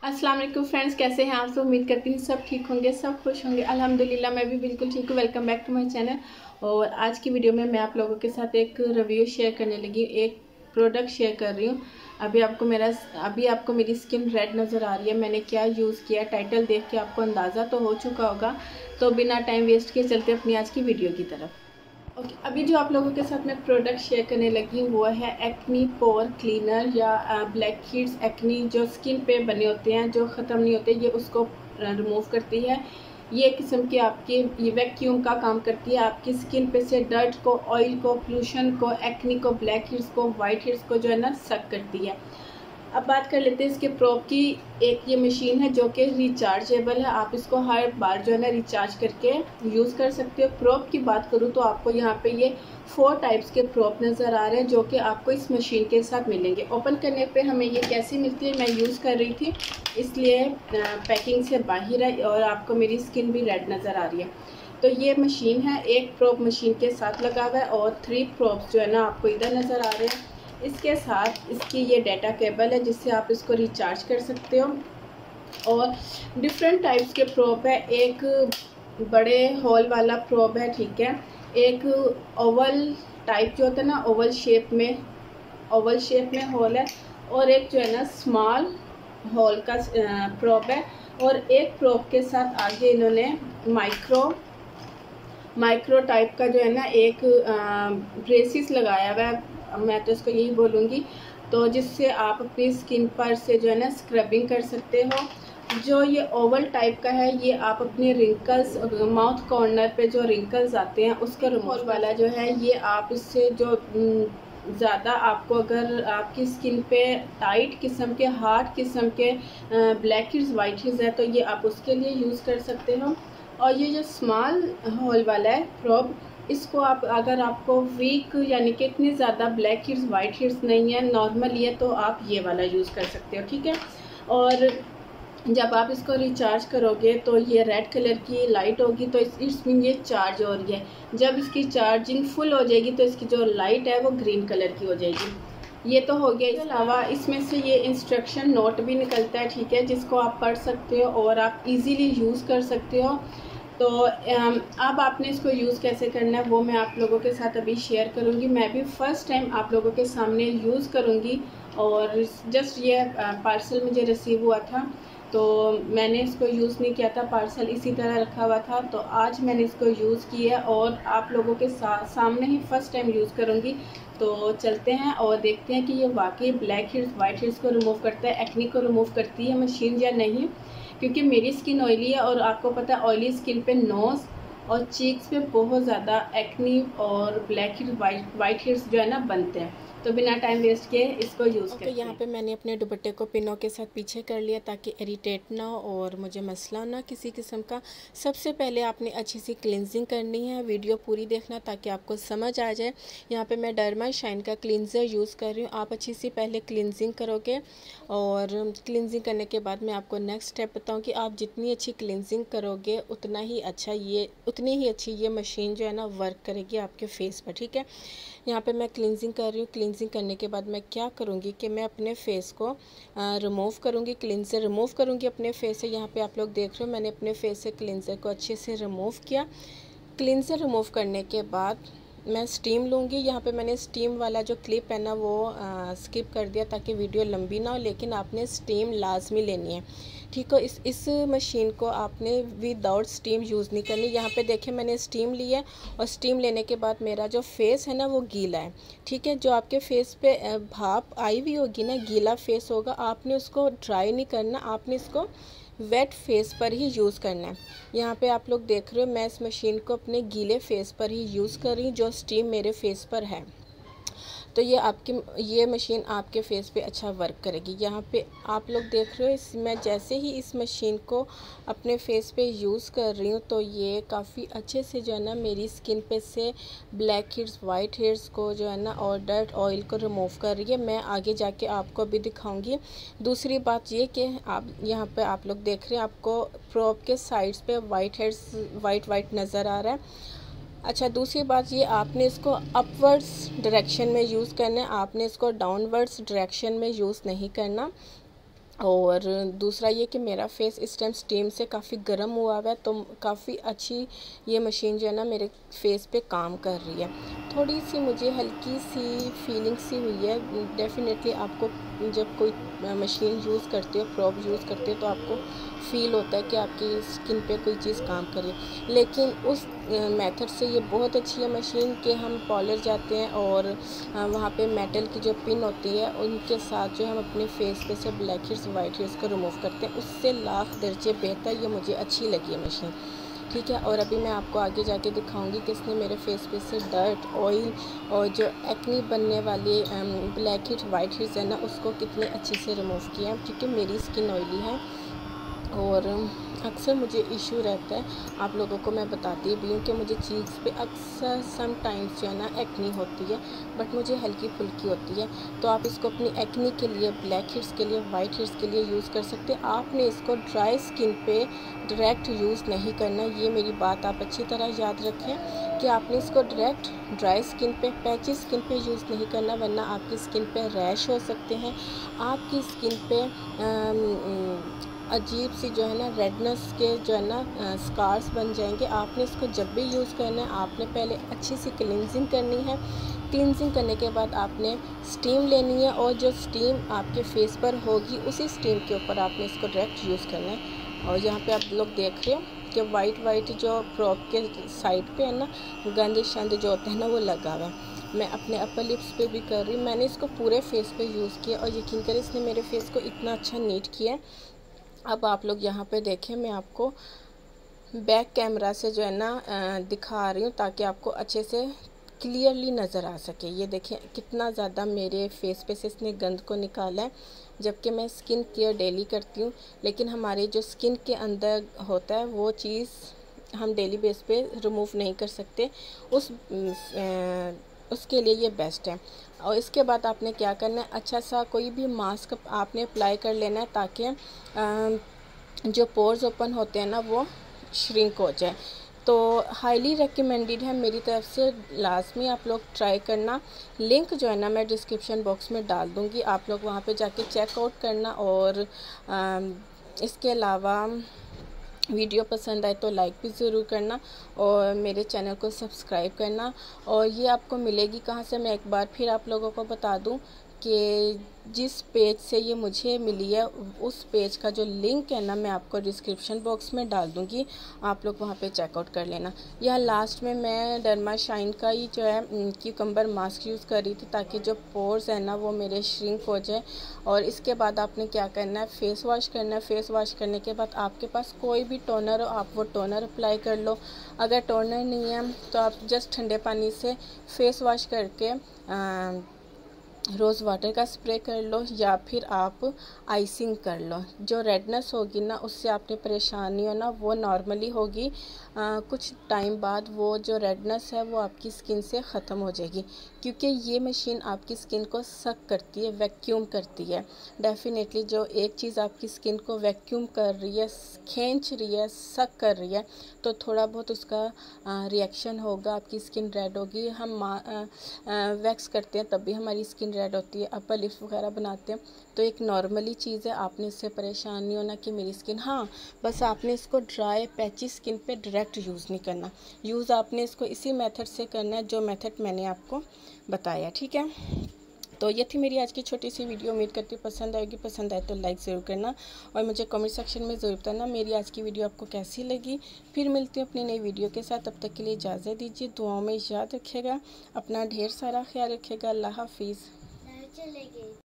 अस्सलाम वालेकुम फ्रेंड्स, कैसे हैं आप सब। उम्मीद करती हूँ सब ठीक होंगे, सब खुश होंगे। अल्हम्दुलिल्लाह मैं भी बिल्कुल ठीक हूँ। Welcome back to my channel. और आज की वीडियो में मैं आप लोगों के साथ एक रिव्यू शेयर करने लगी, एक प्रोडक्ट शेयर कर रही हूँ। अभी आपको मेरी स्किन रेड नज़र आ रही है। मैंने क्या यूज़ किया, टाइटल देख के आपको अंदाज़ा तो हो चुका होगा। तो बिना टाइम वेस्ट किए चलते अपनी आज की वीडियो की तरफ। ओके, अभी जो आप लोगों के साथ मैं प्रोडक्ट शेयर करने लगी हूँ वो है एक्नी पोर क्लीनर या ब्लैक हीड्स। एक्नी जो स्किन पे बने होते हैं, जो ख़त्म नहीं होते, ये उसको रिमूव करती है। ये किस्म की आपकी ये वैक्यूम का काम करती है। आपकी स्किन पे से डर्ट को, ऑयल को, पोल्यूशन को, एक्नी को, ब्लैक हीड्स को, वाइट हीड्स को जो है ना सक करती है। अब बात कर लेते हैं इसके प्रोप की। एक ये मशीन है जो कि रिचार्जेबल है। आप इसको हर बार जो है ना रिचार्ज करके यूज़ कर सकते हो। प्रोप की बात करूँ तो आपको यहाँ पे ये 4 टाइप्स के प्रोप नज़र आ रहे हैं जो कि आपको इस मशीन के साथ मिलेंगे। ओपन करने पे हमें ये कैसी मिलती है, मैं यूज़ कर रही थी इसलिए पैकिंग से बाहर है और आपको मेरी स्किन भी रेड नज़र आ रही है। तो ये मशीन है, एक प्रोप मशीन के साथ लगा हुआ है और 3 प्रोप्स जो है ना आपको इधर नज़र आ रहे हैं। इसके साथ इसकी ये डाटा केबल है जिससे आप इसको रिचार्ज कर सकते हो। और डिफरेंट टाइप्स के प्रोब है। एक बड़े होल वाला प्रोब है, ठीक है। एक ओवल टाइप जो होता है ना, ओवल शेप में होल है। और एक जो है ना स्मॉल होल का प्रोब है। और एक प्रोब के साथ आगे इन्होंने माइक्रो टाइप का जो है ना एक ब्रेसिस लगाया हुआ है, मैं तो इसको यही बोलूँगी। तो जिससे आप अपनी स्किन पर से जो है ना स्क्रबिंग कर सकते हो। जो ये ओवल टाइप का है, ये आप अपने रिंकल्स, माउथ कॉर्नर पे जो रिंकल्स आते हैं उसका रिमूव वाला जो है, ये आप इससे जो ज़्यादा आपको, अगर आपकी स्किन पे टाइट किस्म के, हार्ड किस्म के ब्लैक हेड्स, वाइट हेड्स है तो ये आप उसके लिए यूज़ कर सकते हो। और ये जो स्मॉल होल वाला है प्रोब, इसको आप, अगर आपको वीक यानी कि इतनी ज़्यादा ब्लैक हेड्स, वाइट हेड्स नहीं है, नॉर्मल है, तो आप ये वाला यूज़ कर सकते हो, ठीक है। और जब आप इसको रिचार्ज करोगे तो ये रेड कलर की लाइट होगी, तो इसमें ये चार्ज हो रही है। जब इसकी चार्जिंग फुल हो जाएगी तो इसकी जो लाइट है वो ग्रीन कलर की हो जाएगी। ये तो हो गया। इसके अलावा इसमें से ये इंस्ट्रक्शन नोट भी निकलता है, ठीक है, जिसको आप पढ़ सकते हो और आप इजीली यूज़ कर सकते हो। तो अब आपने इसको यूज़ कैसे करना है वो मैं आप लोगों के साथ अभी शेयर करूँगी। मैं भी फ़र्स्ट टाइम आप लोगों के सामने यूज़ करूँगी। और जस्ट ये पार्सल मुझे रिसीव हुआ था, तो मैंने इसको यूज़ नहीं किया था, पार्सल इसी तरह रखा हुआ था। तो आज मैंने इसको यूज़ किया और आप लोगों के सामने ही फ़र्स्ट टाइम यूज़ करूँगी। तो चलते हैं और देखते हैं कि ये वाकई ब्लैक हेड्स, वाइट हेड्स को रिमूव करता है, एक्नी को रिमूव करती है मशीन या नहीं। क्योंकि मेरी स्किन ऑयली है और आपको पता है ऑयली स्किन पे नोज़ और चीक्स पे बहुत ज़्यादा एक्नी और ब्लैक हेड्स, वाइट हेड्स जो है ना बनते हैं। तो बिना टाइम वेस्ट किए इसको यूज़ करते हैं। यहाँ पे मैंने अपने दुपट्टे को पिनों के साथ पीछे कर लिया ताकि इरिटेट ना हो और मुझे मसला ना किसी किस्म का। सबसे पहले आपने अच्छी सी क्लिनजिंग करनी है, वीडियो पूरी देखना ताकि आपको समझ आ जाए। यहाँ पे मैं डर्मा शाइन का क्लिनज़र यूज़ कर रही हूँ। आप अच्छी सी पहले क्लिनजिंग करोगे और क्लिनजिंग करने के बाद मैं आपको नेक्स्ट स्टेप बताऊँ कि आप जितनी अच्छी क्लिनजिंग करोगे उतनी ही अच्छी ये मशीन जो है ना वर्क करेगी आपके फेस पर, ठीक है। यहाँ पे मैं क्लिनजिंग कर रही हूँ। क्लिनजिंग करने के बाद मैं क्या करूँगी कि मैं अपने फेस को रिमूव करूँगी, क्लिनजर रिमूव करूँगी अपने फेस से। यहाँ पे आप लोग देख रहे हो मैंने अपने फेस से क्लिनजर को अच्छे से रिमूव किया। क्लिनजर रिमूव करने के बाद मैं स्टीम लूँगी। यहाँ पे मैंने स्टीम वाला जो क्लिप है ना वो स्किप कर दिया ताकि वीडियो लंबी ना हो, लेकिन आपने स्टीम लाजमी लेनी है, ठीक है। इस मशीन को आपने विदाउट स्टीम यूज़ नहीं करनी। यहाँ पे देखें मैंने स्टीम ली है और स्टीम लेने के बाद मेरा जो फेस है ना वो गीला है, ठीक है। जो आपके फेस पे भाप आई हुई होगी ना, गीला फेस होगा, आपने उसको ड्राई नहीं करना, आपने इसको वेट फेस पर ही यूज़ करना है। यहाँ पे आप लोग देख रहे हो मैं इस मशीन को अपने गीले फेस पर ही यूज़ कर रही हूँ जो स्टीम मेरे फेस पर है। तो ये मशीन आपके फेस पे अच्छा वर्क करेगी। यहाँ पे आप लोग देख रहे हो मैं जैसे ही इस मशीन को अपने फेस पे यूज़ कर रही हूँ तो ये काफ़ी अच्छे से जो है ना मेरी स्किन पे से ब्लैक हेड्स, वाइट हेड्स को जो है ना और डर्ट ऑयल को रिमूव कर रही है। मैं आगे जाके आपको भी दिखाऊंगी। दूसरी बात ये कि आप यहाँ पे आप लोग देख रहे हैं आपको प्रोब के साइड्स पे वाइट हेड्स वाइट नज़र आ रहा है। अच्छा, दूसरी बात ये आपने इसको अपवर्ड्स डायरेक्शन में यूज़ करना है, आपने इसको डाउनवर्ड्स डायरेक्शन में यूज़ नहीं करना। और दूसरा ये कि मेरा फेस इस टाइम स्टीम से काफ़ी गर्म हुआ हुआ है, तो काफ़ी अच्छी ये मशीन जो है ना मेरे फेस पे काम कर रही है। थोड़ी सी मुझे हल्की सी फीलिंग सी हुई है। डेफ़िनेटली आपको जब कोई मशीन यूज़ करते हो, प्रोब यूज़ करते हो, तो आपको फ़ील होता है कि आपकी स्किन पे कोई चीज़ काम कर रही है। लेकिन उस मेथड से ये बहुत अच्छी है मशीन कि हम पार्लर जाते हैं और वहाँ पे मेटल की जो पिन होती है उनके साथ जो हम अपने फेस पे से ब्लैक हेड्स वाइट हेड्स को रिमूव करते हैं, उससे लाख दर्जे बेहतर ये मुझे अच्छी लगी है मशीन। ठीक है, और अभी मैं आपको आगे जाके दिखाऊंगी कि इसने मेरे फेस पे से डर्ट, ऑयल और जो एक्नी बनने वाली ब्लैक हेड्स वाइट हेड्स है ना, उसको कितने अच्छे से रिमूव किया है, क्योंकि मेरी स्किन ऑयली है और अक्सर मुझे इशू रहता है। आप लोगों को मैं बताती भी हूँ कि मुझे चीक्स पे अक्सर सम टाइम्स जो है ना एक्नी होती है, बट मुझे हल्की फुल्की होती है। तो आप इसको अपनी एक्नी के लिए, ब्लैक हेड्स के लिए, वाइट हेड्स के लिए यूज़ कर सकते हैं। आपने इसको ड्राई स्किन पे डायरेक्ट यूज़ नहीं करना, ये मेरी बात आप अच्छी तरह याद रखें कि आपने इसको डायरेक्ट ड्राई स्किन पे, पैची स्किन पे यूज़ नहीं करना, वरना आपकी स्किन पे रैश हो सकते हैं, आपकी स्किन पे अजीब सी जो है ना रेडनेस के जो है ना स्कार्स बन जाएंगे। आपने इसको जब भी यूज़ करना है, आपने पहले अच्छी सी क्लींजिंग करनी है। क्लींजिंग करने के बाद आपने स्टीम लेनी है, और जो स्टीम आपके फेस पर होगी उसी स्टीम के ऊपर आपने इसको डायरेक्ट यूज़ करना है। और यहाँ पे आप लोग देख रहे हो कि वाइट जो फ्रॉक के साइड पे है ना, गंद शंद जो होता है ना वो लगा हुआ है। मैं अपने अपर लिप्स पे भी कर रही हूँ। मैंने इसको पूरे फेस पे यूज़ किया और यकीन करें इसने मेरे फेस को इतना अच्छा नीट किया है। अब आप लोग यहाँ पे देखें, मैं आपको बैक कैमरा से जो है ना दिखा रही हूँ ताकि आपको अच्छे से क्लियरली नज़र आ सके। ये देखें कितना ज़्यादा मेरे फेस पे से इसने गंद को निकाला है, जबकि मैं स्किन केयर डेली करती हूँ। लेकिन हमारे जो स्किन के अंदर होता है वो चीज़ हम डेली बेस पे रिमूव नहीं कर सकते, उसके लिए ये बेस्ट है। और इसके बाद आपने क्या करना है, अच्छा सा कोई भी मास्क आपने अप्लाई कर लेना है ताकि जो पोर्स ओपन होते हैं ना वो श्रिंक हो जाए। तो हाईली रिकमेंडेड है मेरी तरफ से, लाजमी आप लोग ट्राई करना। लिंक जो है ना मैं डिस्क्रिप्शन बॉक्स में डाल दूँगी, आप लोग वहाँ पे जाके चेकआउट करना। और इसके अलावा वीडियो पसंद आए तो लाइक भी ज़रूर करना और मेरे चैनल को सब्सक्राइब करना। और ये आपको मिलेगी कहाँ से, मैं एक बार फिर आप लोगों को बता दूं कि जिस पेज से ये मुझे मिली है उस पेज का जो लिंक है ना मैं आपको डिस्क्रिप्शन बॉक्स में डाल दूँगी, आप लोग वहाँ पे चेकआउट कर लेना। यहाँ लास्ट में मैं डर्मा शाइन का ही जो है क्यूकम्बर मास्क यूज़ कर रही थी ताकि जो पोर्स है ना वो मेरे श्रिंक हो जाए। और इसके बाद आपने क्या करना है, फेस वॉश करना है। फेस वॉश करने के बाद आपके पास कोई भी टोनर हो, आप वो टोनर अप्लाई कर लो। अगर टोनर नहीं है तो आप जस्ट ठंडे पानी से फेस वॉश करके रोज़ वाटर का स्प्रे कर लो, या फिर आप आइसिंग कर लो। जो रेडनेस होगी ना उससे आपने परेशानी हो ना वो नॉर्मली होगी, कुछ टाइम बाद वो जो रेडनेस है वो आपकी स्किन से ख़त्म हो जाएगी, क्योंकि ये मशीन आपकी स्किन को सक करती है, वैक्यूम करती है। डेफिनेटली जो एक चीज़ आपकी स्किन को वैक्यूम कर रही है, खींच रही है, सक कर रही है, तो थोड़ा बहुत उसका रिएक्शन होगा, आपकी स्किन रेड होगी। हम वैक्स करते हैं तब भी हमारी स्किन रेड होती है, अपर लिप्स वगैरह बनाते हैं, तो एक नॉर्मली चीज़ है। आपने इससे परेशान नहीं होना कि मेरी स्किन, हाँ बस आपने इसको ड्राई पैची स्किन पे डायरेक्ट यूज़ नहीं करना, यूज़ आपने इसको इसी मेथड से करना है जो मेथड मैंने आपको बताया। ठीक है, तो ये थी मेरी आज की छोटी सी वीडियो। उम्मीद करती हूँ पसंद आएगी, पसंद आए तो लाइक ज़रूर करना और मुझे कमेंट सेक्शन में ज़रूर बताना मेरी आज की वीडियो आपको कैसी लगी। फिर मिलती हूँ अपनी नई वीडियो के साथ, तब तक के लिए इजाज़त दीजिए। दुआओं में याद रखिएगा, अपना ढेर सारा ख्याल रखिएगा। अल्लाह हाफिज़।